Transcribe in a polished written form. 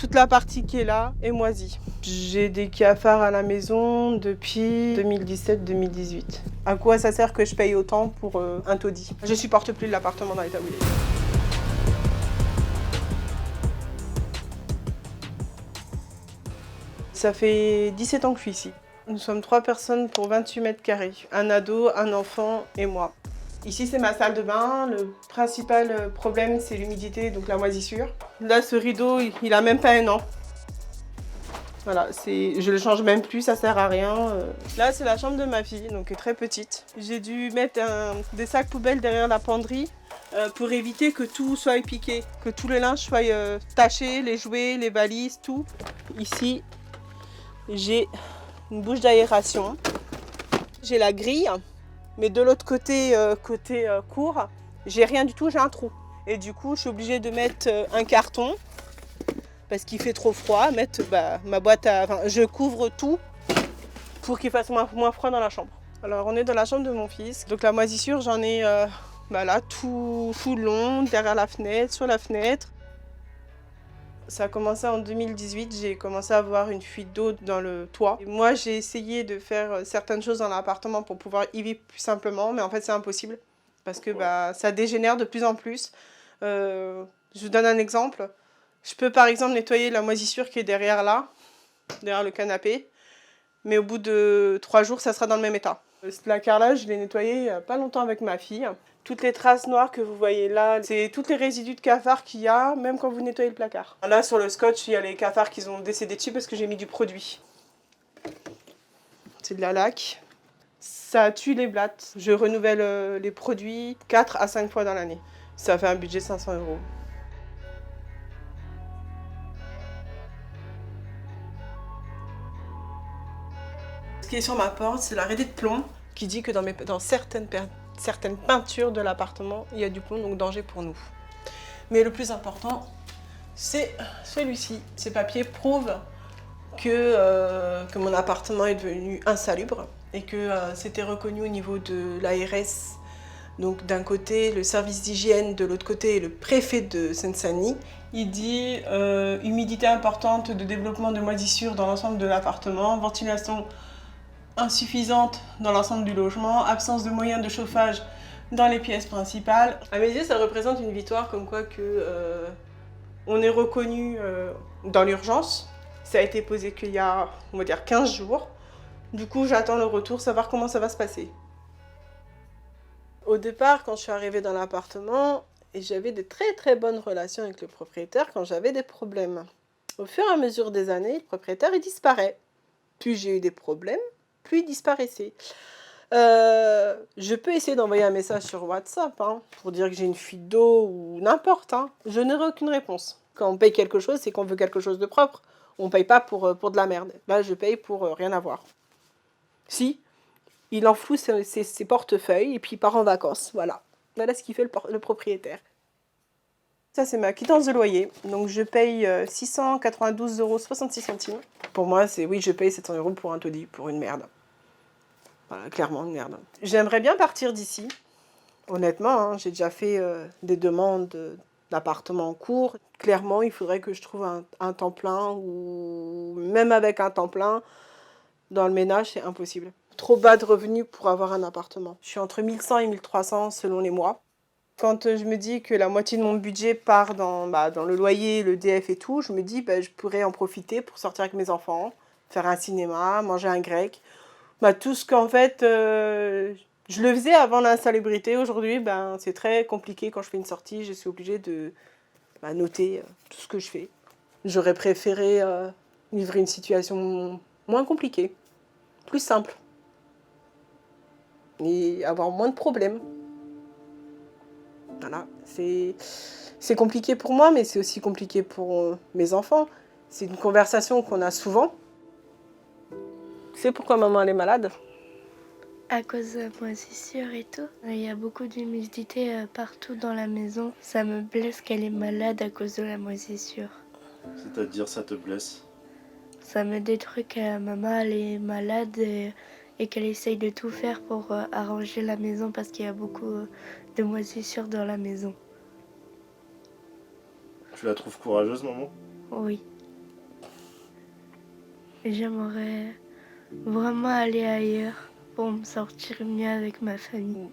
Toute la partie qui est là est moisie. J'ai des cafards à la maison depuis 2017-2018. À quoi ça sert que je paye autant pour un taudis? Je supporte plus l'appartement dans l'état où il est. Ça fait 17 ans que je suis ici. Nous sommes 3 personnes pour 28 mètres carrés. Un ado, un enfant et moi. Ici, c'est ma salle de bain. Le principal problème, c'est l'humidité, donc la moisissure. Là, ce rideau, il a même pas un an. Voilà, je le change même plus, ça sert à rien. Là, c'est la chambre de ma fille, donc elle est très petite. J'ai dû mettre des sacs poubelles derrière la penderie pour éviter que tout soit piqué, que tout le linge soit taché, les jouets, les valises, tout. Ici, j'ai une bouche d'aération. J'ai la grille, mais de l'autre côté, cour, j'ai rien du tout, j'ai un trou. Et du coup, je suis obligée de mettre un carton parce qu'il fait trop froid, mettre ma boîte je couvre tout pour qu'il fasse moins froid dans la chambre. Alors, on est dans la chambre de mon fils. Donc, la moisissure, j'en ai là, tout le long, derrière la fenêtre, sur la fenêtre. Ça a commencé en 2018, j'ai commencé à avoir une fuite d'eau dans le toit. Et moi, j'ai essayé de faire certaines choses dans l'appartement pour pouvoir y vivre plus simplement, mais en fait, c'est impossible parce que ça dégénère de plus en plus. Je vous donne un exemple. Je peux par exemple nettoyer la moisissure qui est derrière là, derrière le canapé, mais au bout de 3 jours, ça sera dans le même état. Ce placard-là, je l'ai nettoyé il n'y a pas longtemps avec ma fille. Toutes les traces noires que vous voyez là, c'est tous les résidus de cafards qu'il y a, même quand vous nettoyez le placard. Là, sur le scotch, il y a les cafards qui ont décédé dessus parce que j'ai mis du produit. C'est de la laque. Ça tue les blattes. Je renouvelle les produits 4 à 5 fois dans l'année. Ça fait un budget de 500 €. Ce qui est sur ma porte, c'est l'arrêté de plomb qui dit que dans certaines peintures de l'appartement, il y a du plomb, donc danger pour nous. Mais le plus important, c'est celui-ci. Ces papiers prouvent que mon appartement est devenu insalubre et que c'était reconnu au niveau de l'ARS. Donc d'un côté, le service d'hygiène, de l'autre côté, le préfet de Seine-Saint-Denis. Il dit humidité importante de développement de moisissures dans l'ensemble de l'appartement, ventilation insuffisante dans l'ensemble du logement, absence de moyens de chauffage dans les pièces principales. À mes yeux, ça représente une victoire comme quoi on est reconnu dans l'urgence. Ça a été posé qu'il y a, on va dire, 15 jours. Du coup, j'attends le retour, savoir comment ça va se passer. Au départ, quand je suis arrivée dans l'appartement, j'avais de très très bonnes relations avec le propriétaire quand j'avais des problèmes. Au fur et à mesure des années, le propriétaire, il disparaît. Plus j'ai eu des problèmes, plus il disparaissait. Je peux essayer d'envoyer un message sur WhatsApp pour dire que j'ai une fuite d'eau ou n'importe. Je n'aurai aucune réponse. Quand on paye quelque chose, c'est qu'on veut quelque chose de propre. On ne paye pas pour de la merde. Là, je paye pour rien avoir. Si, il enfloue ses portefeuilles et puis il part en vacances. Voilà ce qu'il fait le propriétaire. Ça, c'est ma quittance de loyer. Donc, je paye 692,66 €. Pour moi, oui, je paye 700 € pour un taudis, pour une merde. Voilà, clairement, une merde. J'aimerais bien partir d'ici. Honnêtement, j'ai déjà fait des demandes d'appartements en cours. Clairement, il faudrait que je trouve un temps plein ou même avec un temps plein, dans le ménage, c'est impossible. Trop bas de revenus pour avoir un appartement. Je suis entre 1100 et 1300 selon les mois. Quand je me dis que la moitié de mon budget part dans le loyer, le DF et tout, je me dis je pourrais en profiter pour sortir avec mes enfants, faire un cinéma, manger un grec. Tout ce qu'en fait, je le faisais avant l'insalubrité. Aujourd'hui, c'est très compliqué quand je fais une sortie. Je suis obligée de noter tout ce que je fais. J'aurais préféré vivre une situation moins compliquée, plus simple. Et avoir moins de problèmes. Voilà, c'est compliqué pour moi, mais c'est aussi compliqué pour mes enfants. C'est une conversation qu'on a souvent. Tu sais pourquoi maman elle est malade ? À cause de la moisissure et tout. Il y a beaucoup d'humidité partout dans la maison. Ça me blesse qu'elle est malade à cause de la moisissure. C'est-à-dire, ça te blesse? Ça me détruit que maman elle est malade et qu'elle essaye de tout faire pour arranger la maison parce qu'il y a beaucoup de moisissure dans la maison. Tu la trouves courageuse, maman? Oui. J'aimerais vraiment aller ailleurs pour me sortir mieux avec ma famille.